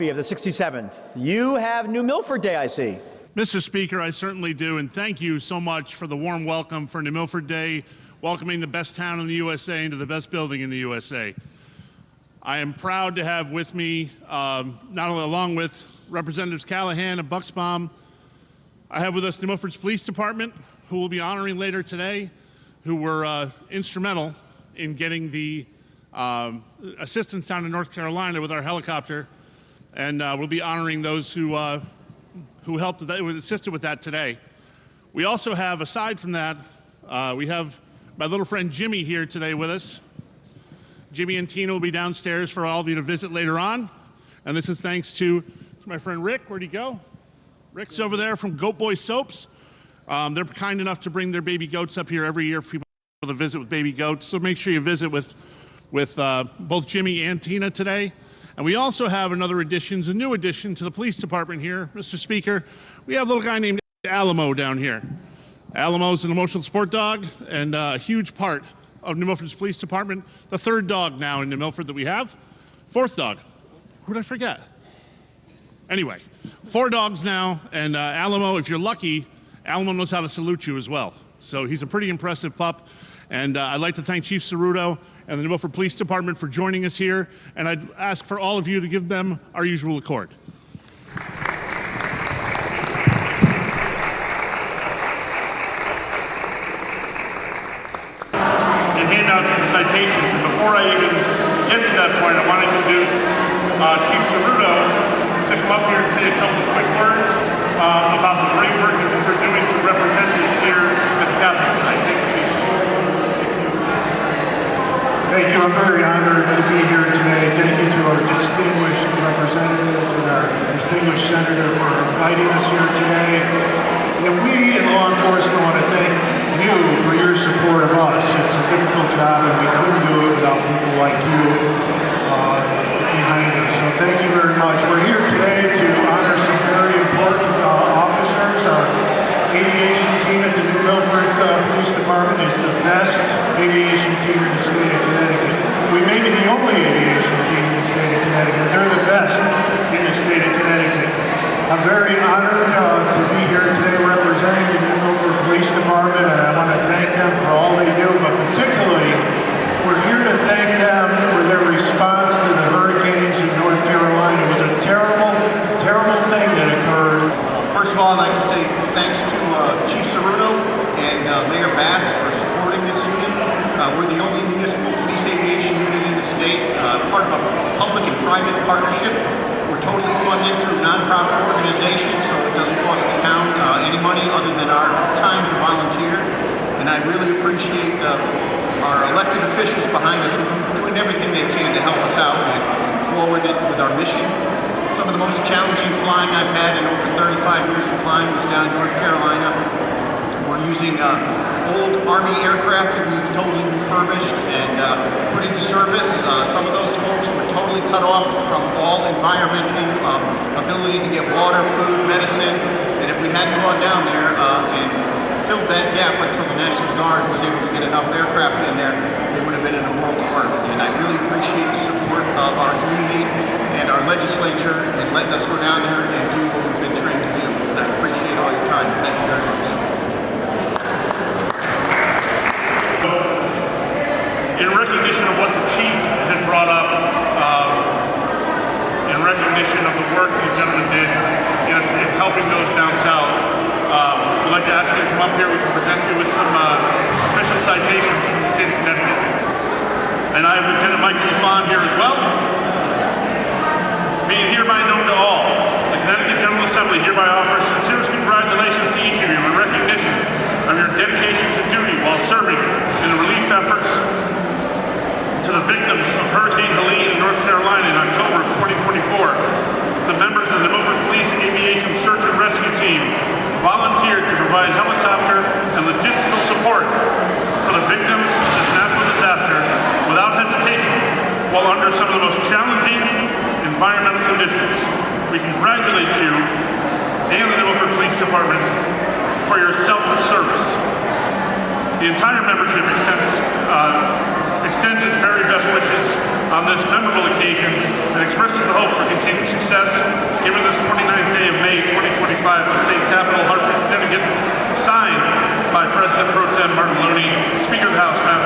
Of the 67th. You have New Milford Day, I see. Mr. Speaker, I certainly do, and thank you so much for the warm welcome for New Milford Day, welcoming the best town in the USA into the best building in the USA. I am proud to have with me, not only along with Representatives Callahan and Buchsbaum, I have with us New Milford's Police Department, who we'll be honoring later today, who were instrumental in getting the assistance down in North Carolina with our helicopter. And we'll be honoring those who helped, who assisted with that today. We also have, aside from that, we have my little friend Jimmy here today with us. Jimmy and Tina will be downstairs for all of you to visit later on. And this is thanks to my friend Rick. Where'd he go? Rick's over there from Goat Boy Soaps. They're kind enough to bring their baby goats up here every year for people to visit with baby goats. So make sure you visit with both Jimmy and Tina today. And we also have another addition, a new addition to the police department here, Mr. Speaker. We have a little guy named Alamo down here. Alamo's an emotional support dog and a huge part of New Milford's police department. The third dog now in New Milford that we have. Fourth dog. Who did I forget? Anyway, 4 dogs now, and Alamo, if you're lucky, Alamo knows how to salute you as well. So he's a pretty impressive pup. And I'd like to thank Chief Cerruto and the New Milford Police Department for joining us here. And I'd ask for all of you to give them our usual accord. And hand out some citations. And before I even get to that point, I want to introduce Chief Cerruto to come up here and say a couple of quick words about the great work that we're doing to represent us here as a capital tonight. Thank you, Chief. Thank you. I'm very honored to be here today. Thank you to our distinguished representatives and our distinguished senator for inviting us here today. And we in law enforcement want to thank you for your support of us. It's a difficult job and we couldn't do it without people like you behind us. So thank you very much. We're here today to honor some very important officers. Our aviation team at the New Milford Police Department is the best aviation team in the state of Connecticut. We may be the only aviation team in the state of Connecticut, but they're the best in the state of Connecticut. I'm very honored to be here today representing the New Milford Police Department, and I want to thank them for all they do, but particularly we're here to thank them for their response to the hurricanes in North Carolina. It was a terrible, terrible thing that occurred. First of all, I'd like to say thanks to Chief Cerruto and Mayor Bass for supporting this unit. We're the only municipal police aviation unit in the state, part of a public and private partnership. We're totally funded through a nonprofit organization, so it doesn't cost the town any money other than our time to volunteer. And I really appreciate our elected officials behind us who are doing everything they can to help us out and forward it with our mission. Some of the most challenging flying I've had in over 35 years of flying was down in North Carolina. We're using old Army aircraft that we've totally refurbished and put into service. Some of those folks were totally cut off from all environmental ability to get water, food, medicine. And if we hadn't gone down there and filled that gap until the National Guard was able to get enough aircraft in there, they would have been in a world of hurt. And I really appreciate the support of our community and our legislature in letting us go down there and do what we've been trained to do. And I appreciate all your time. Thank you very much. In recognition of what the chief had brought up, in recognition of the work the gentleman did in helping those down south, we'd like to ask you to come up here. We can present you with some official citations from the state of Connecticut. And I have Lieutenant Michael LaFawn here as well. Be it hereby known to all, the Connecticut General Assembly hereby offers sincerest congratulations to each of you in recognition of your dedication to duty while serving in the relief efforts to the victims of Hurricane Helene in North Carolina in October of 2024. The members of the Milford Police Aviation Search and Rescue Team volunteered to provide helicopter and logistical support for the victims of this natural disaster without hesitation while under some of the most challenging environmental conditions. We congratulate you and the New Milford Police Department for your selfless service. The entire membership extends its very best wishes on this memorable occasion and expresses the hope for continued success given this 29th day of May 2025 in the state capital, Hartford, Connecticut, signed by President Pro Tem Martin Looney, Speaker of the House, Madam